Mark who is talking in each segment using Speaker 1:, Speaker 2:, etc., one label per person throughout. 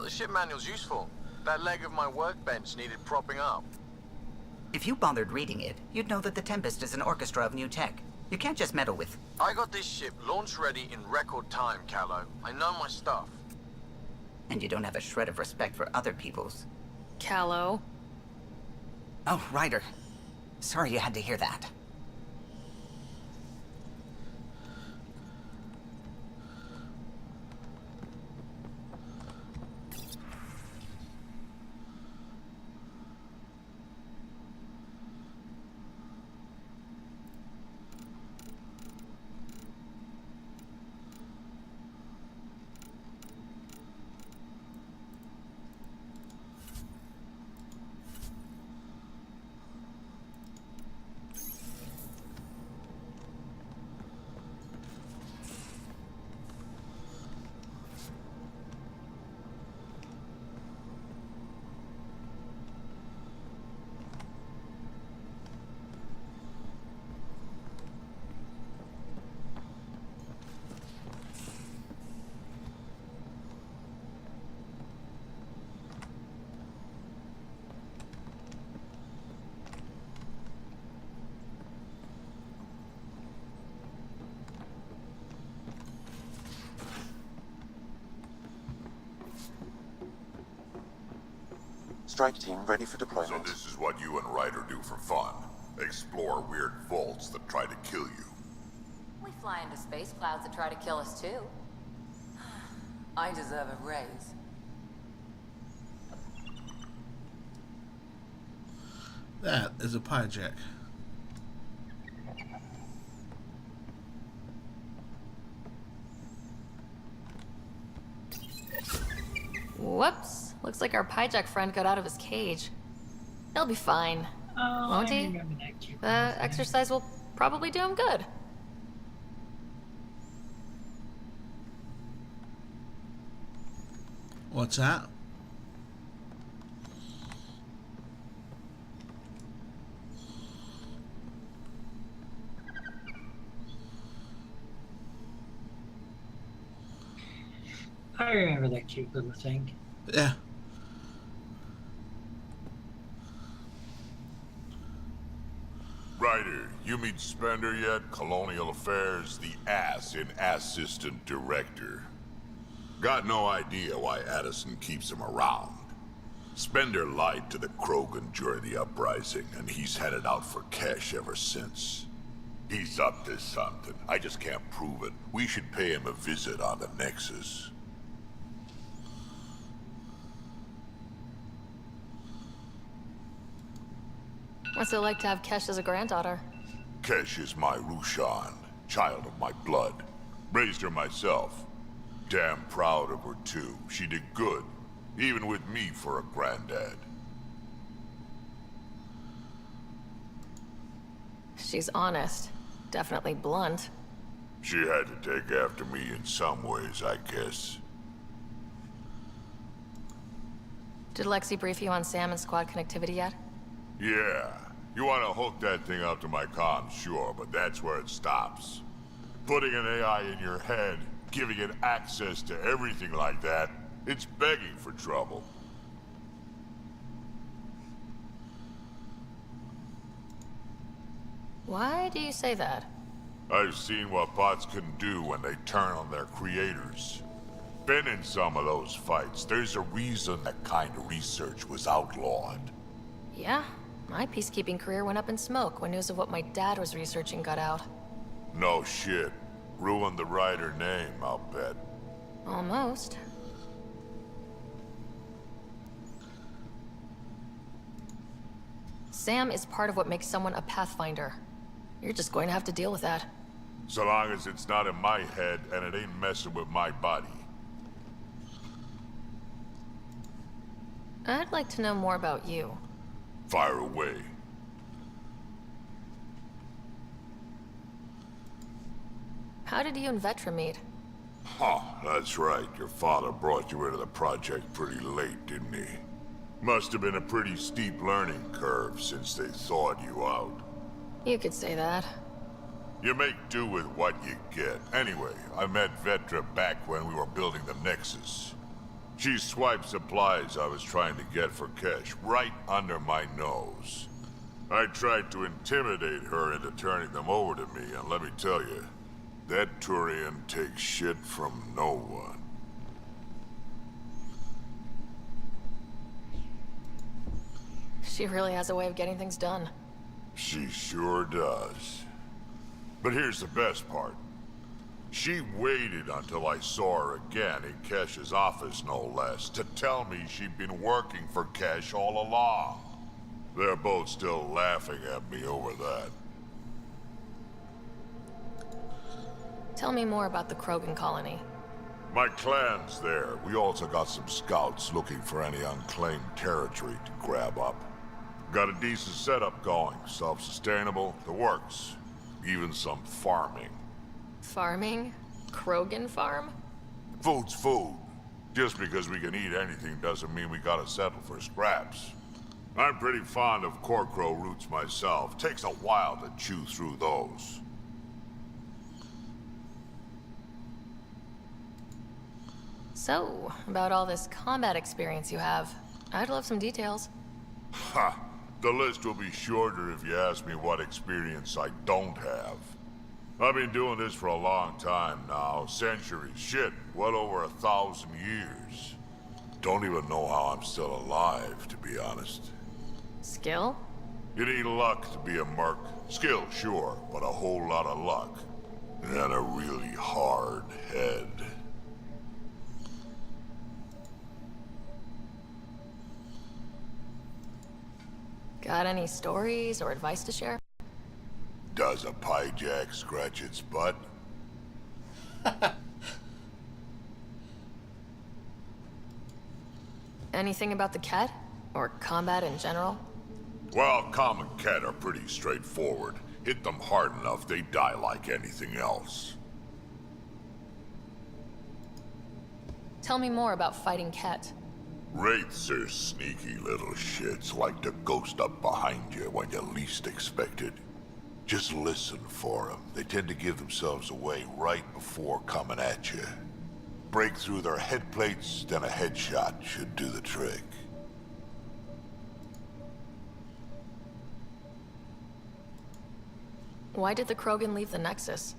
Speaker 1: the ship manual's useful. That leg of my workbench needed propping up.
Speaker 2: If you bothered reading it, you'd know that the Tempest is an orchestra of new tech. You can't just meddle with...
Speaker 1: I got this ship launch ready in record time, Callow. I know my stuff.
Speaker 2: And you don't have a shred of respect for other people's.
Speaker 3: Callow.
Speaker 2: Oh, Ryder. Sorry you had to hear that.
Speaker 4: Strike team ready for deployment.
Speaker 5: So this is what you and Ryder do for fun. Explore weird vaults that try to kill you.
Speaker 6: We fly into space clouds that try to kill us too. I deserve a raise.
Speaker 7: That is a pie jack.
Speaker 3: Whoops. Looks like our Pyjack friend got out of his cage. He'll be fine.
Speaker 8: Oh,
Speaker 3: Won't
Speaker 8: I
Speaker 3: he?
Speaker 8: remember that cute
Speaker 3: The
Speaker 8: little thing.
Speaker 3: exercise will probably do him good.
Speaker 7: What's that?
Speaker 8: I remember that cute little thing.
Speaker 7: Yeah.
Speaker 5: Ryder, you meet Spender yet? Colonial Affairs, the ass in Assistant Director. Got no idea why Addison keeps him around. Spender lied to the Krogan during the uprising, and he's headed out for cash ever since. He's up to something. I just can't prove it. We should pay him a visit on the Nexus.
Speaker 3: What's it like to have Kesh as a granddaughter?
Speaker 5: Kesh is my Rushan, child of my blood. Raised her myself. Damn proud of her too. She did good, even with me for a granddad.
Speaker 3: She's honest. Definitely blunt.
Speaker 5: She had to take after me in some ways, I guess.
Speaker 3: Did Lexi brief you on Sam and squad connectivity yet?
Speaker 5: Yeah. You want to hook that thing up to my comms, sure, but that's where it stops. Putting an AI in your head, giving it access to everything like that, it's begging for trouble.
Speaker 3: Why do you say that?
Speaker 5: I've seen what bots can do when they turn on their creators. Been in some of those fights. There's a reason that kind of research was outlawed.
Speaker 3: Yeah, my peacekeeping career went up in smoke when news of what my dad was researching got out.
Speaker 5: No shit. Ruined the Ryder name, I'll bet.
Speaker 3: Almost. Sam is part of what makes someone a Pathfinder. You're just going to have to deal with that.
Speaker 5: So long as it's not in my head and it ain't messing with my body.
Speaker 3: I'd like to know more about you.
Speaker 5: Fire away.
Speaker 3: How did you and Vetra meet?
Speaker 5: Huh, that's right. Your father brought you into the project pretty late, didn't he? Must have been a pretty steep learning curve since they thawed you out.
Speaker 3: You could say that.
Speaker 5: You make do with what you get. Anyway, I met Vetra back when we were building the Nexus. She swiped supplies I was trying to get for Kesh right under my nose. I tried to intimidate her into turning them over to me, and let me tell you, that Turian takes shit from no one.
Speaker 3: She really has a way of getting things done.
Speaker 5: She sure does. But here's the best part. She waited until I saw her again in Kesh's office, no less, to tell me she'd been working for Kesh all along. They're both still laughing at me over that.
Speaker 3: Tell me more about the Krogan colony.
Speaker 5: My clan's there. We also got some scouts looking for any unclaimed territory to grab up. Got a decent setup going. Self-sustainable, the works. Even some farming.
Speaker 3: Farming? Krogan farm?
Speaker 5: Food's food. Just because we can eat anything doesn't mean we gotta settle for scraps. I'm pretty fond of Corcrow roots myself. Takes a while to chew through those.
Speaker 3: So, about all this combat experience you have, I'd love some details.
Speaker 5: Ha! The list will be shorter if you ask me what experience I don't have. I've been doing this for a long time now. Centuries. Shit, well over 1,000 years. Don't even know how I'm still alive, to be honest.
Speaker 3: Skill?
Speaker 5: You need luck to be a merc. Skill, sure, but a whole lot of luck. And a really hard head.
Speaker 3: Got any stories or advice to share?
Speaker 5: Does a pyjak scratch its butt?
Speaker 3: Anything about the Ket? Or combat in general?
Speaker 5: Well, common cat are pretty straightforward. Hit them hard enough, they die like anything else.
Speaker 3: Tell me more about fighting Ket.
Speaker 5: Wraiths are sneaky little shits, like to ghost up behind you when you least expect it. Just listen for them. They tend to give themselves away right before coming at you. Break through their head plates, then a headshot should do the trick.
Speaker 3: Why did the Krogan leave the Nexus?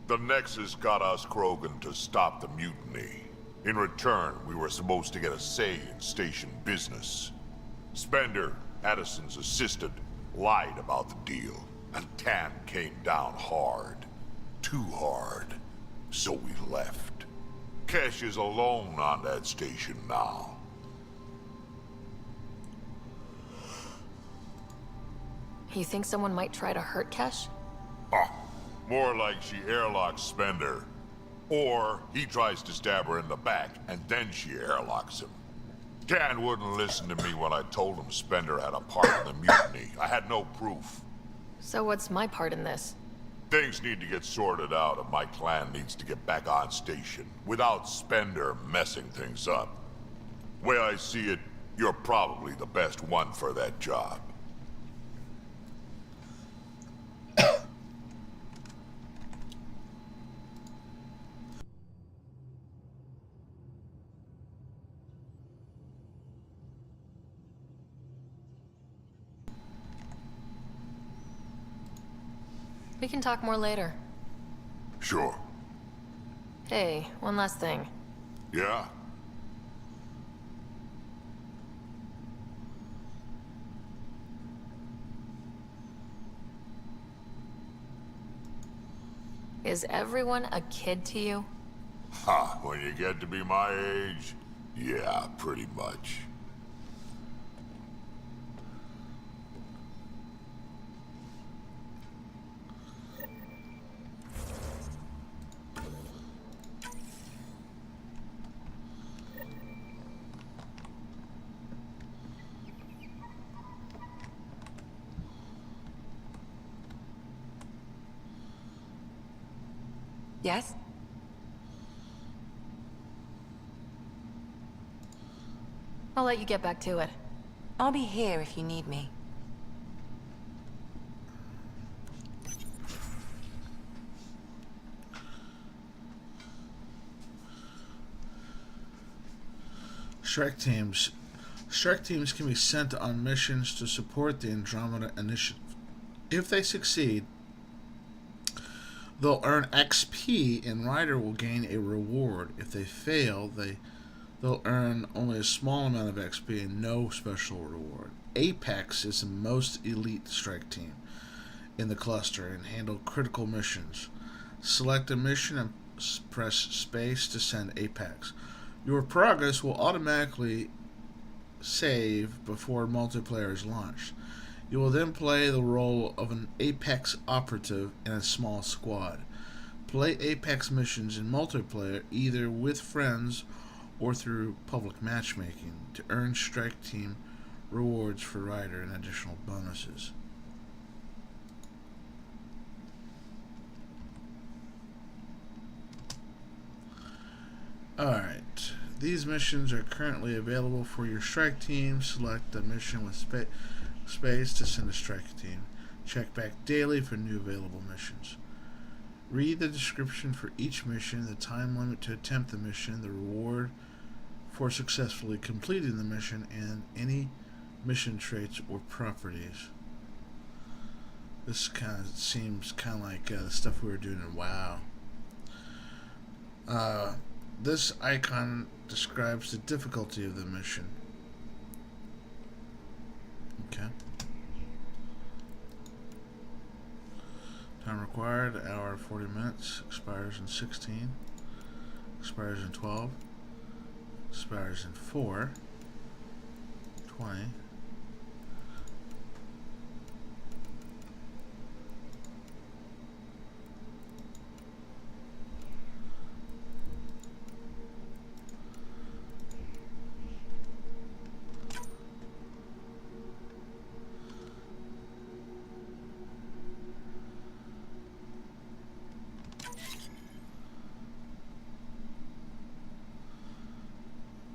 Speaker 5: The Nexus got us Krogan to stop the mutiny. In return, we were supposed to get a say in station business. Spender, Addison's assistant, lied about the deal, and Tan came down hard. Too hard. So we left. Kesh is alone on that station now.
Speaker 3: You think someone might try to hurt Kesh?
Speaker 5: More like she airlocks Spender. Or he tries to stab her in the back, and then she airlocks him. Tan wouldn't listen to me when I told him Spender had a part in the mutiny. I had no proof.
Speaker 3: So what's my part in this?
Speaker 5: Things need to get sorted out, and my clan needs to get back on station, without Spender messing things up. Way I see it, you're probably the best one for that job.
Speaker 3: We can talk more later.
Speaker 5: Sure.
Speaker 3: Hey, one last thing.
Speaker 5: Yeah?
Speaker 3: Is everyone a kid to you?
Speaker 5: Ha, when you get to be my age, yeah, pretty much.
Speaker 9: Yes?
Speaker 3: I'll let you get back to it.
Speaker 9: I'll be here if you need me.
Speaker 7: Strike teams. Strike teams can be sent on missions to support the Andromeda initiative. If they succeed, they'll earn XP and Ryder will gain a reward. If they fail, they'll earn only a small amount of XP and no special reward. Apex is the most elite strike team in the cluster and handle critical missions. Select a mission and press space to send Apex. Your progress will automatically save before multiplayer is launched. You will then play the role of an Apex operative in a small squad. Play Apex missions in multiplayer either with friends or through public matchmaking to earn strike team rewards for Ryder and additional bonuses. Alright, these missions are currently available for your strike team. Select a mission with space to send a strike team. Check back daily for new available missions. Read the description for each mission, the time limit to attempt the mission, the reward for successfully completing the mission, and any mission traits or properties. This kind of seems kind of like the stuff we were doing in WoW. This icon describes the difficulty of the mission. Okay. Time required, hour 40 minutes. Expires in 16. Expires in 12. Expires in 4. 20.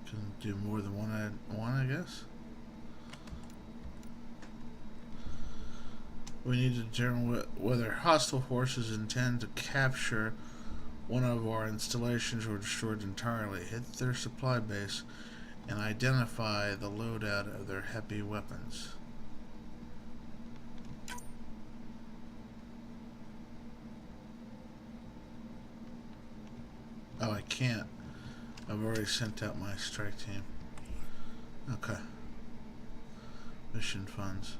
Speaker 7: Can do more than one, I guess. We need to determine whether hostile forces intend to capture one of our installations or destroy it entirely. Hit their supply base and identify the loadout of their heavy weapons. Oh, I can't. I've already sent out my strike team. Okay. Mission funds.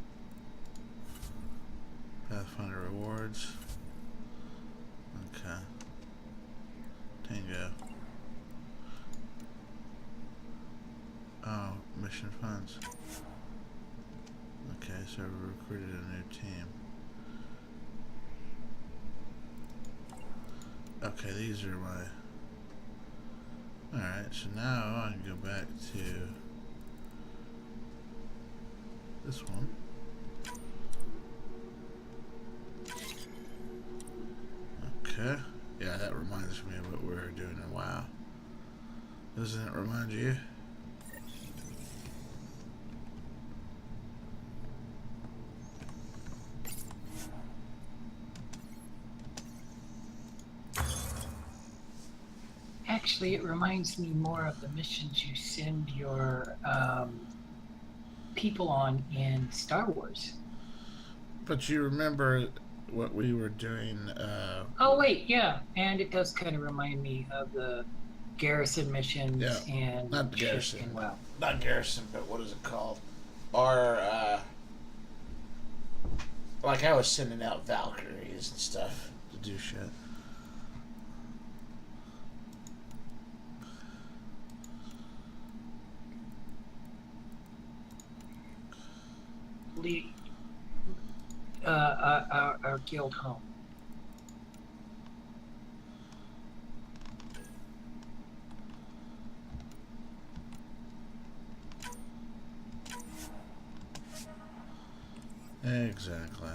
Speaker 7: Pathfinder rewards. Okay. Tango. Oh, mission funds. Okay, so we recruited a new team. Okay, these are my... Alright, so now I can go back to this one. Okay. Yeah, that reminds me of what we were doing in WoW. Doesn't it remind you?
Speaker 8: Actually, it reminds me more of the missions you send your people on in Star Wars.
Speaker 7: But you remember what we were doing,
Speaker 8: Oh wait, yeah, and it does kind of remind me of the garrison missions and
Speaker 7: not garrison.
Speaker 8: and WoW.
Speaker 7: Not garrison, but what is it called? Our, like I was sending out Valkyries and stuff to do shit.
Speaker 8: Lead our guild home.
Speaker 7: Exactly.